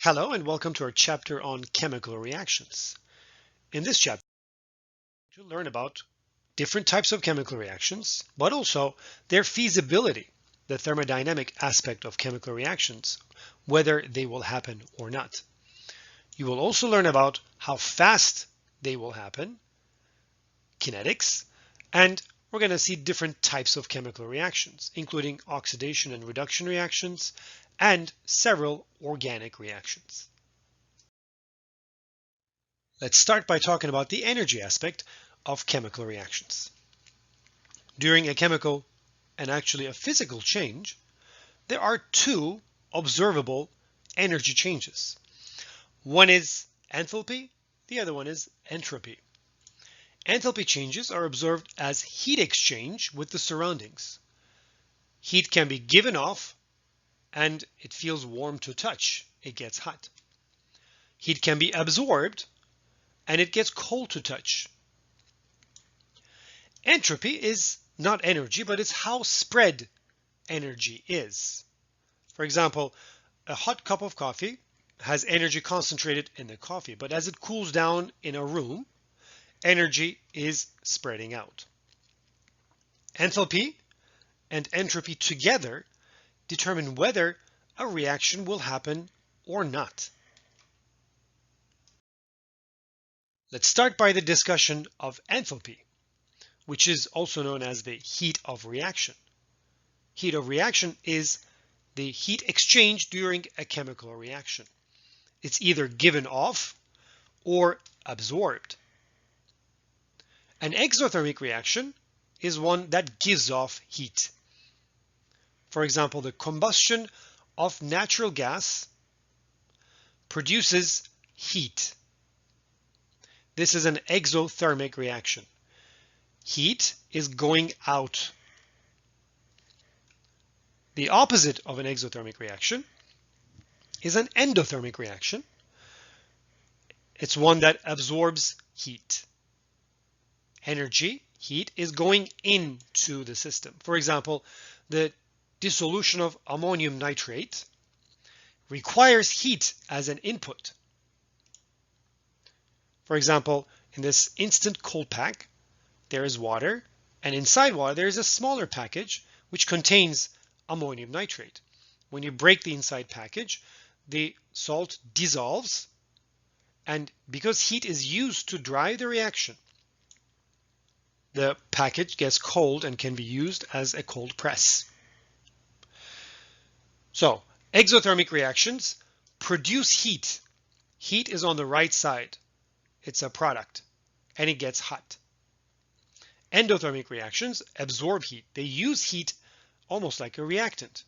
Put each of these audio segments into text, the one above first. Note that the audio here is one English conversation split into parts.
Hello and welcome to our chapter on chemical reactions. In this chapter, you'll learn about different types of chemical reactions, but also their feasibility, the thermodynamic aspect of chemical reactions, whether they will happen or not. You will also learn about how fast they will happen, kinetics, and we're going to see different types of chemical reactions, including oxidation and reduction reactions, and several organic reactions. Let's start by talking about the energy aspect of chemical reactions. During a chemical and actually a physical change, there are two observable energy changes. One is enthalpy, the other one is entropy. Enthalpy changes are observed as heat exchange with the surroundings. Heat can be given off and it feels warm to touch. It gets hot. Heat can be absorbed and it gets cold to touch. Entropy is not energy, but it's how spread energy is. For example, a hot cup of coffee has energy concentrated in the coffee, but as it cools down in a room, energy is spreading out. Enthalpy and entropy together determine whether a reaction will happen or not. Let's start by the discussion of enthalpy, which is also known as the heat of reaction. Heat of reaction is the heat exchange during a chemical reaction. It's either given off or absorbed. An exothermic reaction is one that gives off heat. For example, the combustion of natural gas produces heat. This is an exothermic reaction. Heat is going out. The opposite of an exothermic reaction is an endothermic reaction. It's one that absorbs heat. Energy, heat, is going into the system. For example, the dissolution of ammonium nitrate requires heat as an input. For example, in this instant cold pack, there is water, and inside water there is a smaller package which contains ammonium nitrate. When you break the inside package, the salt dissolves, and because heat is used to drive the reaction, the package gets cold and can be used as a cold press. So, exothermic reactions produce heat. Heat is on the right side. It's a product, and it gets hot. Endothermic reactions absorb heat. They use heat almost like a reactant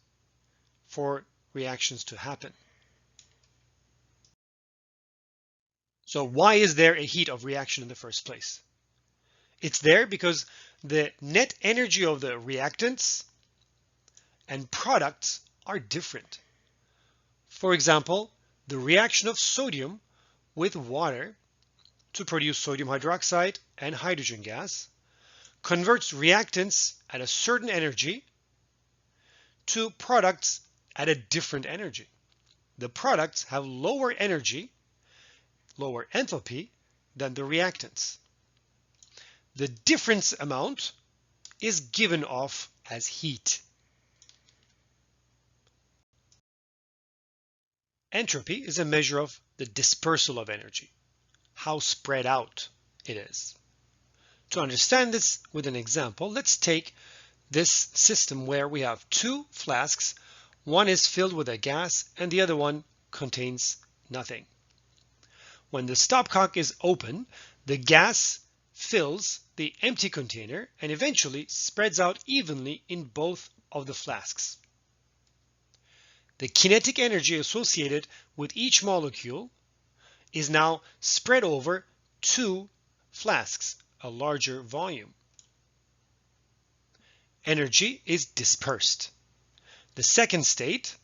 for reactions to happen. So why is there a heat of reaction in the first place? It's there because the net energy of the reactants and products are different. For example, the reaction of sodium with water to produce sodium hydroxide and hydrogen gas converts reactants at a certain energy to products at a different energy. The products have lower energy, lower enthalpy than the reactants. The difference amount is given off as heat. Entropy is a measure of the dispersal of energy, how spread out it is. To understand this with an example, let's take this system where we have two flasks. One is filled with a gas and the other one contains nothing. When the stopcock is open, the gas fills the empty container and eventually spreads out evenly in both of the flasks. The kinetic energy associated with each molecule is now spread over two flasks, a larger volume. Energy is dispersed. The second state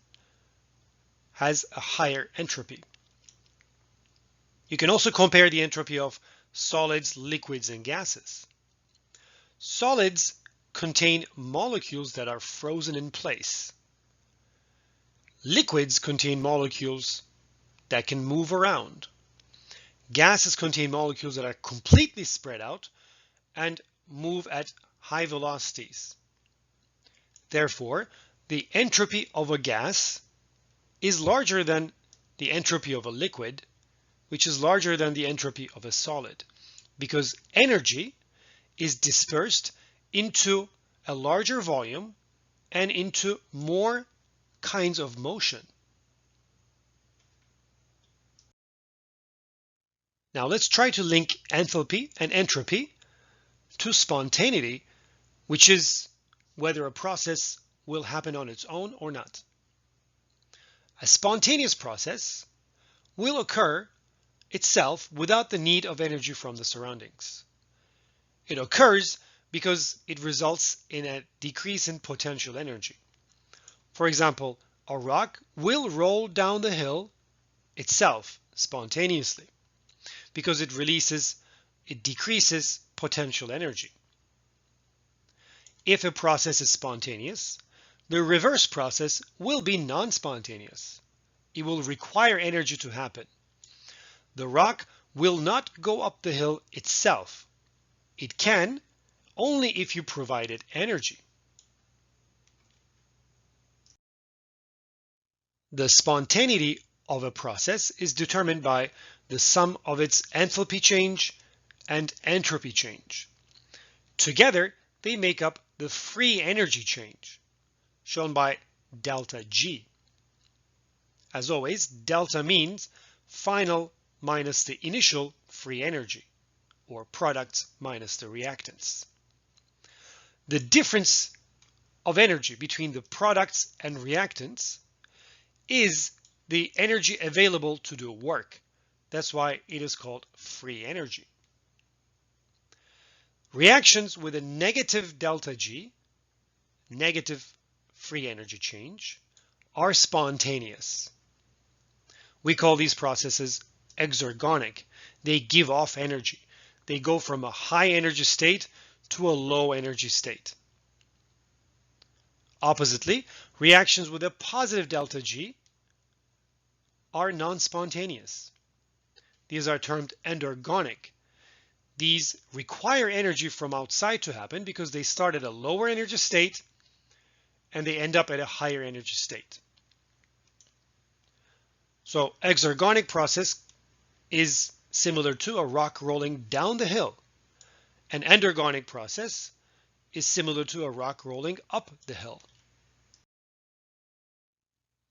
has a higher entropy. You can also compare the entropy of solids, liquids, and gases. Solids contain molecules that are frozen in place. Liquids contain molecules that can move around. Gases contain molecules that are completely spread out and move at high velocities. Therefore, the entropy of a gas is larger than the entropy of a liquid, which is larger than the entropy of a solid, because energy is dispersed into a larger volume and into more kinds of motion. Now let's try to link enthalpy and entropy to spontaneity, which is whether a process will happen on its own or not. A spontaneous process will occur itself without the need of energy from the surroundings. It occurs because it results in a decrease in potential energy. For example, a rock will roll down the hill itself spontaneously because it decreases potential energy. If a process is spontaneous, the reverse process will be non-spontaneous. It will require energy to happen. The rock will not go up the hill itself. It can only if you provide it energy. The spontaneity of a process is determined by the sum of its enthalpy change and entropy change. Together, they make up the free energy change, shown by delta G. As always, delta means final minus the initial free energy, or products minus the reactants. The difference of energy between the products and reactants is the energy available to do work. That's why it is called free energy. Reactions with a negative delta G, negative free energy change, are spontaneous. We call these processes exergonic. They give off energy. They go from a high energy state to a low energy state. Oppositely, reactions with a positive delta G are non-spontaneous. These are termed endergonic. These require energy from outside to happen because they start at a lower energy state and they end up at a higher energy state. So exergonic process is similar to a rock rolling down the hill. An endergonic process is similar to a rock rolling up the hill.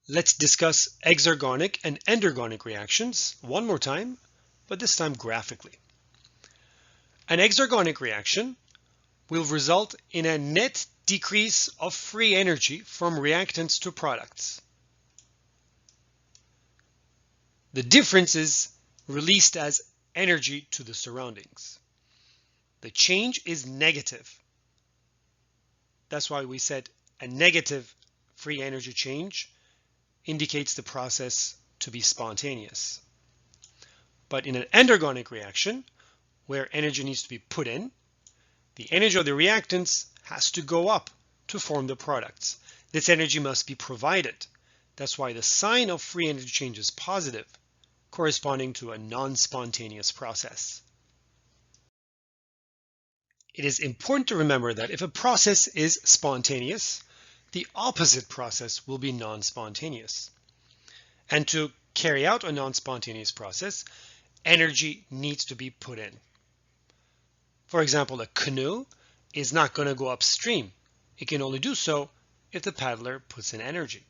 Let's discuss exergonic and endergonic reactions one more time, but this time graphically. An exergonic reaction will result in a net decrease of free energy from reactants to products. The difference is released as energy to the surroundings. The change is negative. That's why we said a negative free energy change indicates the process to be spontaneous. But in an endergonic reaction, where energy needs to be put in, the energy of the reactants has to go up to form the products. This energy must be provided. That's why the sign of free energy change is positive, corresponding to a non-spontaneous process. It is important to remember that if a process is spontaneous, the opposite process will be non-spontaneous. And to carry out a non-spontaneous process, energy needs to be put in. For example, a canoe is not going to go upstream. It can only do so if the paddler puts in energy.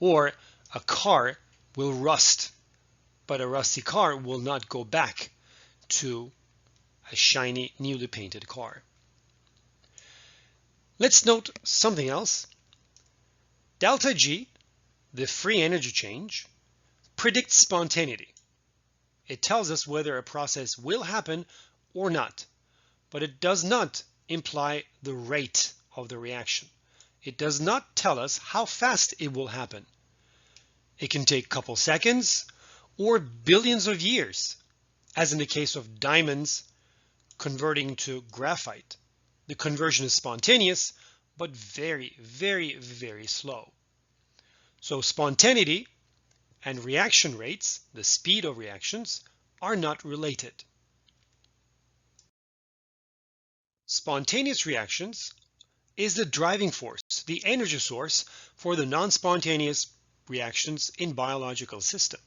Or a car will rust, but a rusty car will not go back to a shiny, newly painted car. Let's note something else. Delta G, the free energy change, predicts spontaneity. It tells us whether a process will happen or not, but it does not imply the rate of the reaction. It does not tell us how fast it will happen. It can take a couple seconds or billions of years, as in the case of diamonds converting to graphite. The conversion is spontaneous, but very, very, very slow. So spontaneity and reaction rates, the speed of reactions, are not related. Spontaneous reactions is the driving force, the energy source for the non-spontaneous reactions in biological system.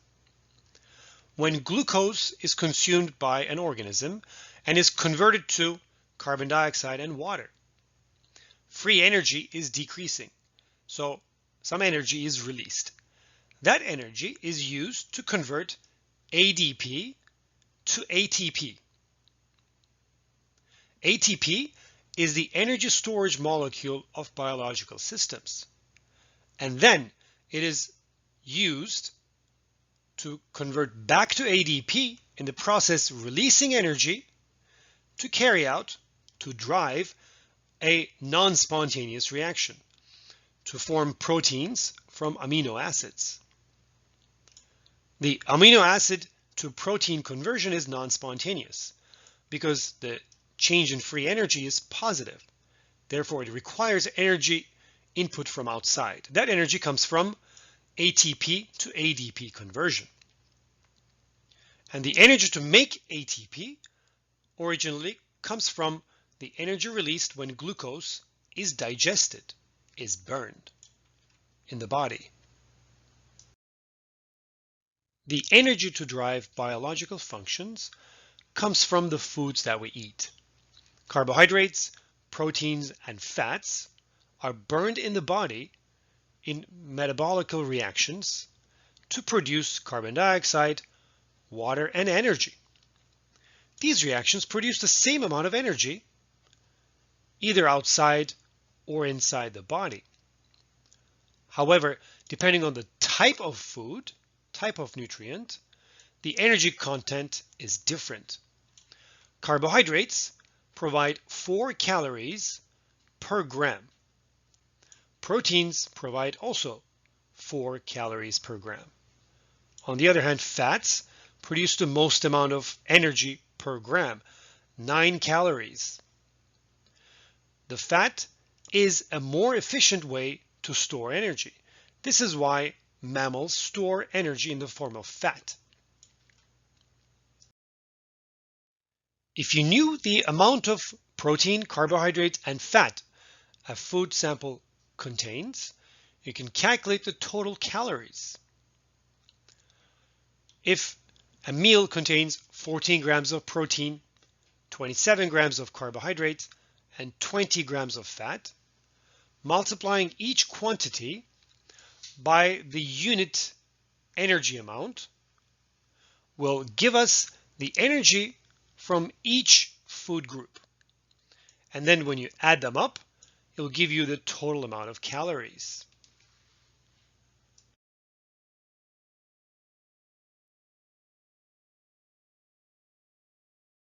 When glucose is consumed by an organism and is converted to carbon dioxide and water, free energy is decreasing, so some energy is released. That energy is used to convert ADP to ATP. ATP is the energy storage molecule of biological systems, and then it is used to convert back to ADP, in the process releasing energy to carry out, to drive a non-spontaneous reaction to form proteins from amino acids. The amino acid to protein conversion is non-spontaneous because the change in free energy is positive. Therefore, it requires energy input from outside. That energy comes from ATP to ADP conversion. And the energy to make ATP originally comes from the energy released when glucose is digested, is burned in the body. The energy to drive biological functions comes from the foods that we eat. Carbohydrates, proteins, and fats are burned in the body in metabolic reactions to produce carbon dioxide, water, and energy. These reactions produce the same amount of energy either outside or inside the body. However, depending on the type of food, type of nutrient, the energy content is different. Carbohydrates provide 4 calories per gram. Proteins provide also 4 calories per gram. On the other hand, fats produce the most amount of energy per gram, 9 calories. The fat is a more efficient way to store energy. This is why mammals store energy in the form of fat. If you knew the amount of protein, carbohydrate, and fat a food sample contains, you can calculate the total calories. If a meal contains 14 grams of protein, 27 grams of carbohydrates, and 20 grams of fat, multiplying each quantity by the unit energy amount will give us the energy from each food group. And then when you add them up, it will give you the total amount of calories.